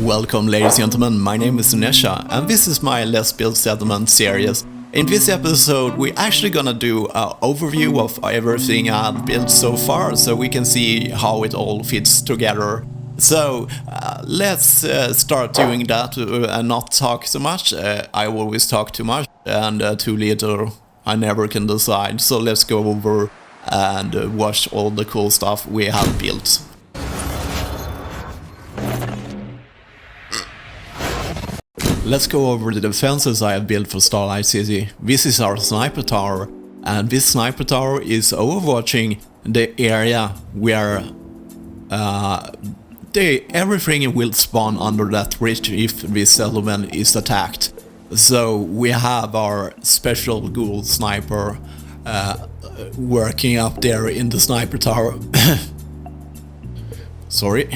Welcome ladies and gentlemen, my name is Sunesha and this is my Let's Build Settlement series. In this episode we're actually gonna do an overview of everything I've built so far so we can see how it all fits together. So let's start doing that and not talk so much. I always talk too much and too little. I never can decide. So let's go over and watch all the cool stuff we have built. Let's go over the defenses I have built for Starlight City. This is our sniper tower, and this sniper tower is overwatching the area where everything will spawn under that bridge if this settlement is attacked. So we have our special ghoul sniper working up there in the sniper tower. Sorry.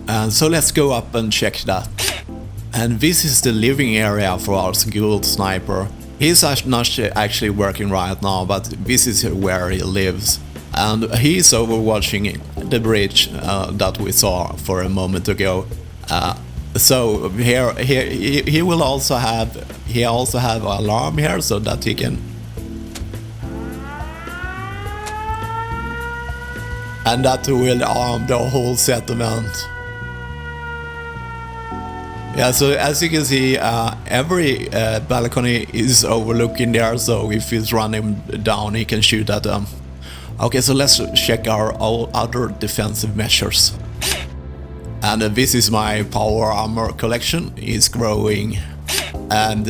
And so let's go up and check that. And this is the living area for our ghoul sniper. He's not actually working right now, but this is where he lives. And he's overwatching the bridge that we saw for a moment ago. So here he will also have an alarm here so that he can. And that will arm the whole settlement. Yeah, so as you can see, every balcony is overlooking there, so if he's running down, he can shoot at them. Okay, so let's check our other defensive measures. And this is my power armor collection. It's growing. And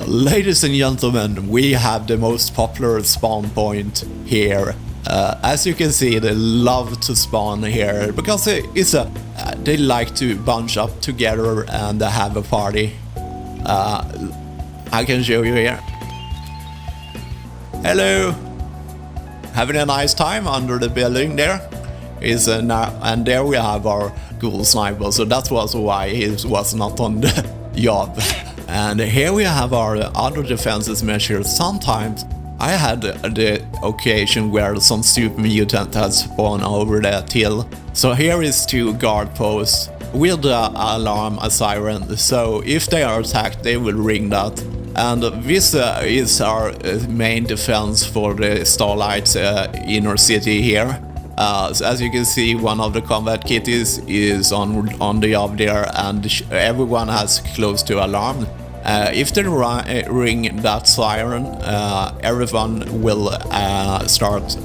ladies and gentlemen, we have the most popular spawn point here. As you can see, they love to spawn here because they like to bunch up together and have a party. I can show you here. Hello! Having a nice time under the building there? And there we have our ghoul sniper, so that was why he was not on the job. And here we have our other defenses measures. Sometimes I had the occasion where some super mutant has spawned over that hill. So here is 2 guard posts with the alarm, a siren. So if they are attacked, they will ring that. And this is our main defense for the Starlight inner city here. So as you can see, one of the combat kitties is on the job there, and everyone has close to alarm. If they ring that siren, everyone will start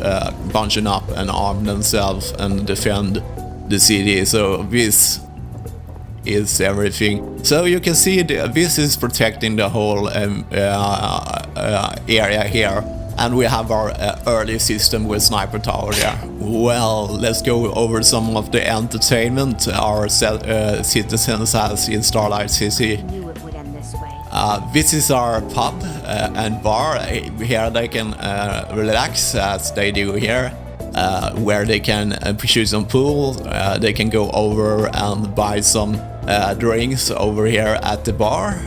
bunching up and arm themselves and defend the city. So this is everything. So you can see this is protecting the whole area here. And we have our early system with sniper tower there. Well, let's go over some of the entertainment our citizens has in Starlight City. This is our pub and bar. Here they can relax as they do here, where they can shoot some pool. They can go over and buy some drinks over here at the bar.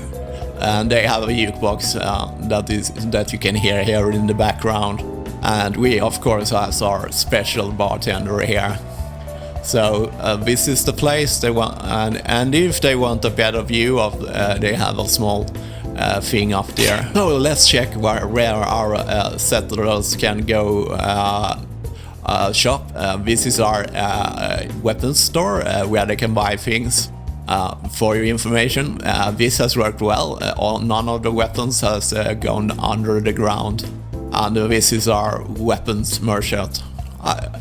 And they have a jukebox that you can hear here in the background. And we of course have our special bartender here. So this is the place they want, and if they want a better view of, they have a small thing up there. So let's check where our settlers can go shop. This is our weapons store where they can buy things. For your information, this has worked well. None of the weapons has gone under the ground, and this is our weapons merchant.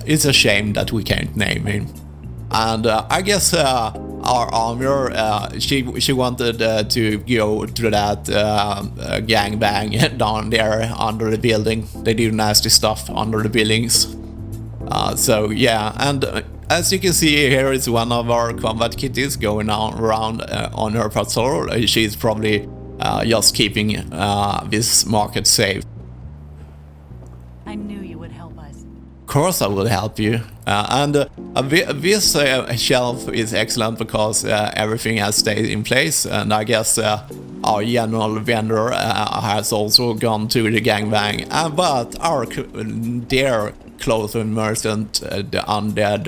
It's a shame that we can't name him. And I guess our armor, she wanted to go to that gangbang down there under the building. They do nasty stuff under the buildings. So yeah, and as you can see, here is one of our combat kitties going around on her patrol. She's probably just keeping this market safe. I knew you would help us. Of course I will help you. This shelf is excellent because everything has stayed in place, and I guess our general vendor has also gone to the gangbang. But our dear clothing merchant, the undead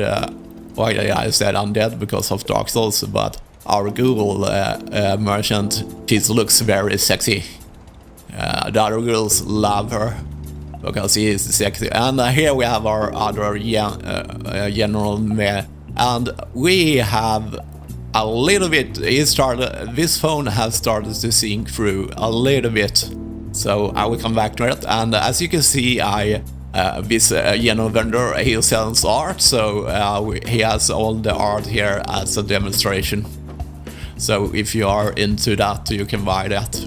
why I said undead because of Dark Souls, but our Google merchant, she looks very sexy. The other girls love her because she is sexy. And here we have our other general mayor, and we have a little bit. This phone has started to sync through a little bit, so I will come back to it. And as you can see, this general vendor, he sells art, so he has all the art here as a demonstration. So if you are into that, you can buy that.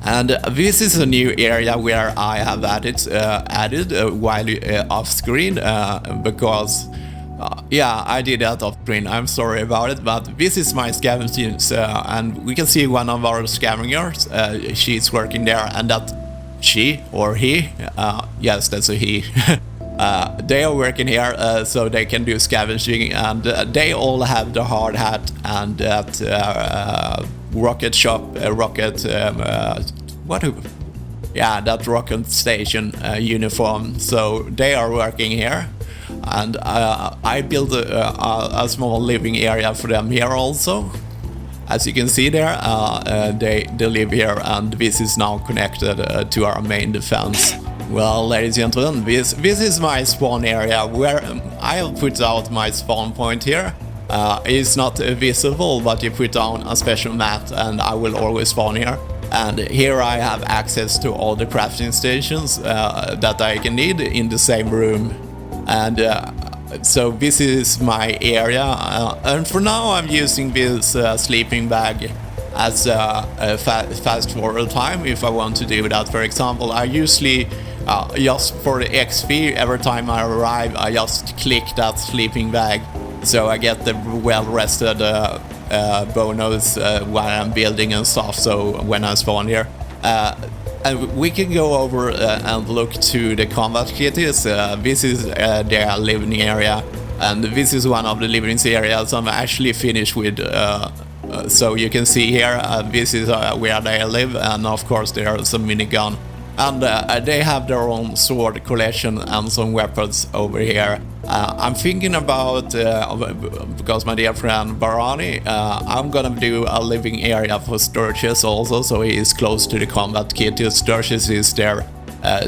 And this is a new area where I have added while off screen, because yeah, I did that off screen. I'm sorry about it, but this is my scavenging, and we can see one of our scavengers. She's working there, and that she or he, yes, that's a he. They are working here, so they can do scavenging, and they all have the hard hat and that rocket shop, that rocket station uniform. So they are working here, and I built a small living area for them here also. As you can see there, they live here, and this is now connected to our main defense. Well, ladies and gentlemen, this is my spawn area where I'll put out my spawn point here. It's not visible, but you put down a special mat and I will always spawn here. And here I have access to all the crafting stations that I can need in the same room. And so this is my area, and for now I'm using this sleeping bag as a fast forward time if I want to do that. For example, I usually just for the XP, every time I arrive I just click that sleeping bag, so I get the well rested bonus while I'm building and stuff, so when I spawn here. And we can go over and look to the combat kitties. This is their living area, and this is one of the living areas I'm actually finished with. So you can see here, this is where they live, and of course there's a minigun. And they have their own sword collection and some weapons over here. I'm thinking about, because my dear friend Barani, I'm gonna do a living area for Sturges also, so he is close to the combat kitties. Sturges is their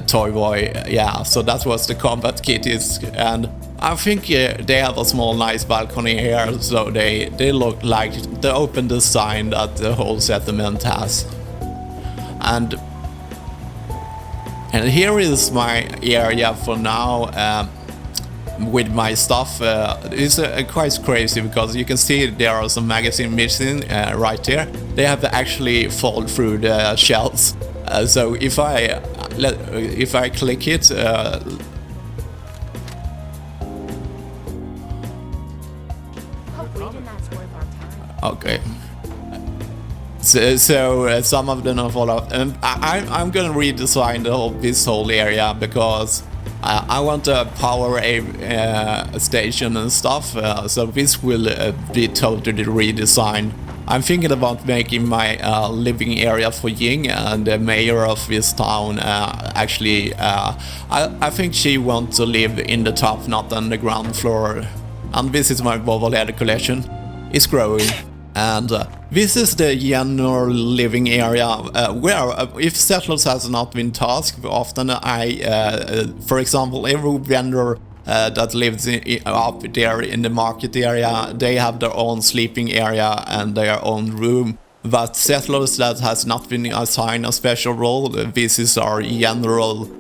toy boy, yeah, so that was the combat kitties. And I think they have a small nice balcony here, so they look like the open design that the whole settlement has. And here is my area for now with my stuff. It's quite crazy because you can see there are some magazines missing right here. They have to actually fall through the shelves. So if I click it, okay. So some of them fall off, and I'm gonna redesign this whole area because I want to power a station and stuff. So this will be totally redesigned. I'm thinking about making my living area for Ying, and the mayor of this town. Actually, I think she wants to live in the top, not on the ground floor. And this is my bobblehead collection. It's growing. And this is the general living area where if settlers has not been tasked, often for example, every vendor that lives up there in the market area, they have their own sleeping area and their own room. But settlers that has not been assigned a special role, this is our general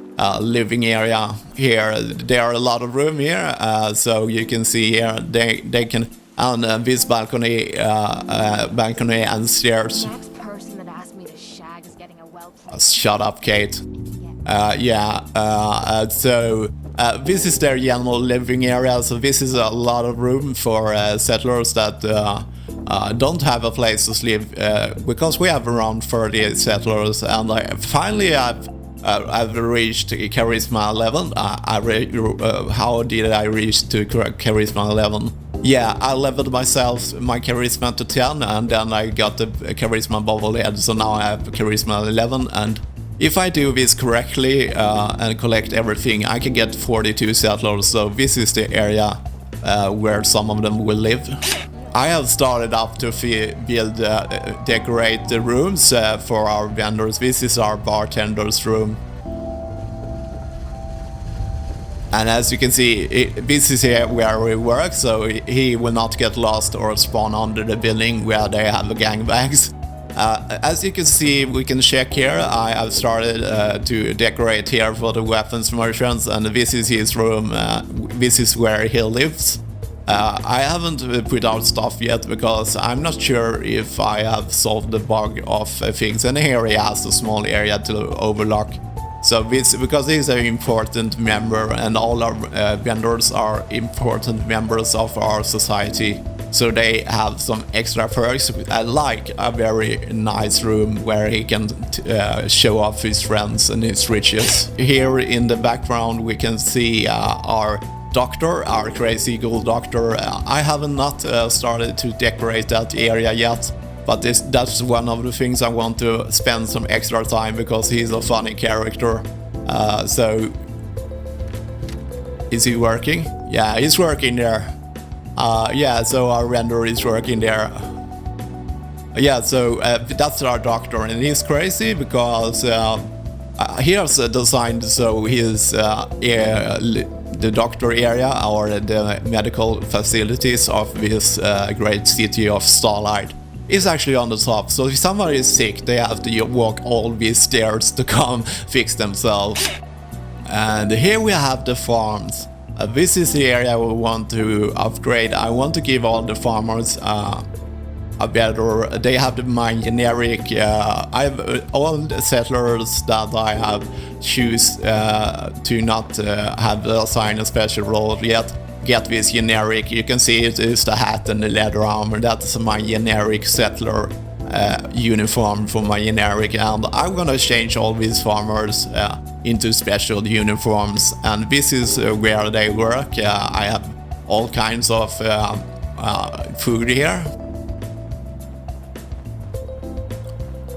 living area here. There are a lot of room here, so you can see here they can. And this balcony and stairs. Next person that asked me to shag is getting a shut up, Kate. So this is their general living area. So this is a lot of room for settlers that don't have a place to sleep, because we have around 30 settlers, and I've reached charisma 11. How did I reach to charisma 11? Yeah, I leveled my charisma to 10, and then I got the charisma bobblehead, so now I have charisma 11, and If I do this correctly and collect everything, I can get 42 settlers, so this is the area where some of them will live. I have started up to build, decorate the rooms for our vendors. This is our bartender's room. And as you can see, this is here where we work, so he will not get lost or spawn under the building where they have the gangbangs. As you can see, we can check here. I have started to decorate here for the weapons merchants, and this is his room. This is where he lives. I haven't put out stuff yet because I'm not sure if I have solved the bug of things, and here he has a small area to overlook. So this, because he's an important member, and all our vendors are important members of our society, so they have some extra perks. I like a very nice room where he can show off his friends and his riches. Here in the background we can see our doctor, our crazy ghoul doctor. I have not started to decorate that area yet, but that's one of the things I want to spend some extra time, because he's a funny character. So, is he working? Yeah, he's working there. Yeah, so our render is working there. Yeah, so that's our doctor, and he's crazy because he has designed so his the doctor area, or the medical facilities of this great city of Starlight, is actually on the top. So if somebody is sick, they have to walk all these stairs to come fix themselves. And here we have the farms. This is the area we want to upgrade. I want to give all the farmers a better. They have my generic. I have all the settlers that I have choose to not have assigned a special role yet. Get this generic. You can see it is the hat and the leather armor. That's my generic settler uniform for my generic, and I'm gonna change all these farmers into special uniforms, and this is where they work. I have all kinds of food here.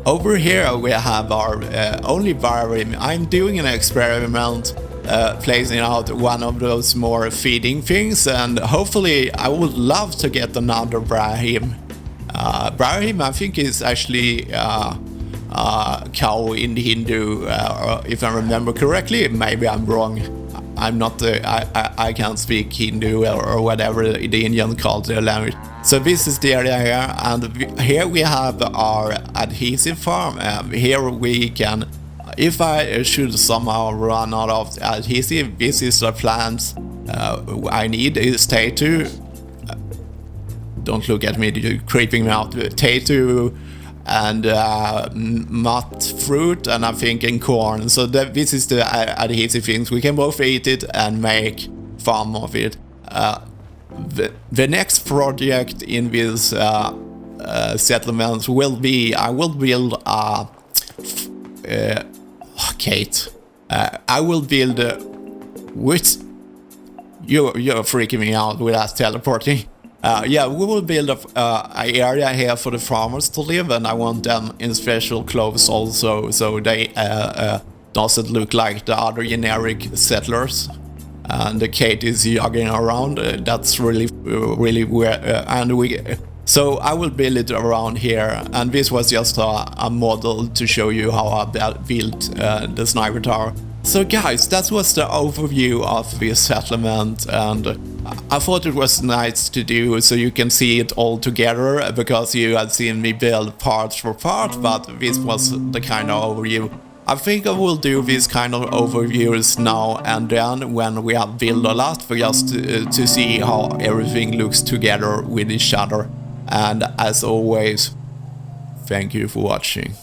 Over here we have our only Brahim. I'm doing an experiment placing out one of those more feeding things, and hopefully I would love to get another Brahim. Brahim, I think, is actually cow in Hindu, if I remember correctly. Maybe I'm wrong. I'm not. I can't speak Hindu or whatever the Indian call their language. So this is the area here, and here we have our adhesive farm. Here we can, if I should somehow run out of adhesive, this is the plants I need. Is tattoo. Don't look at me, you're creeping me out. Tattoo and nut fruit, and I'm thinking corn. So this is the adhesive things. We can both eat it and make farm of it. The next project in this settlement will be, I will build a Kate. I will build which you're freaking me out with that teleporting. Yeah, we will build a area here for the farmers to live, and I want them in special clothes also, so they doesn't look like the other generic settlers. And the Kate is jogging around. That's really weird. So I will build it around here, and this was just a model to show you how I built the sniper tower. So guys, that was the overview of this settlement, and I thought it was nice to do so you can see it all together, because you had seen me build part for part, but this was the kind of overview. I think I will do these kind of overviews now and then when we have built a lot, for just to see how everything looks together with each other. And as always, thank you for watching.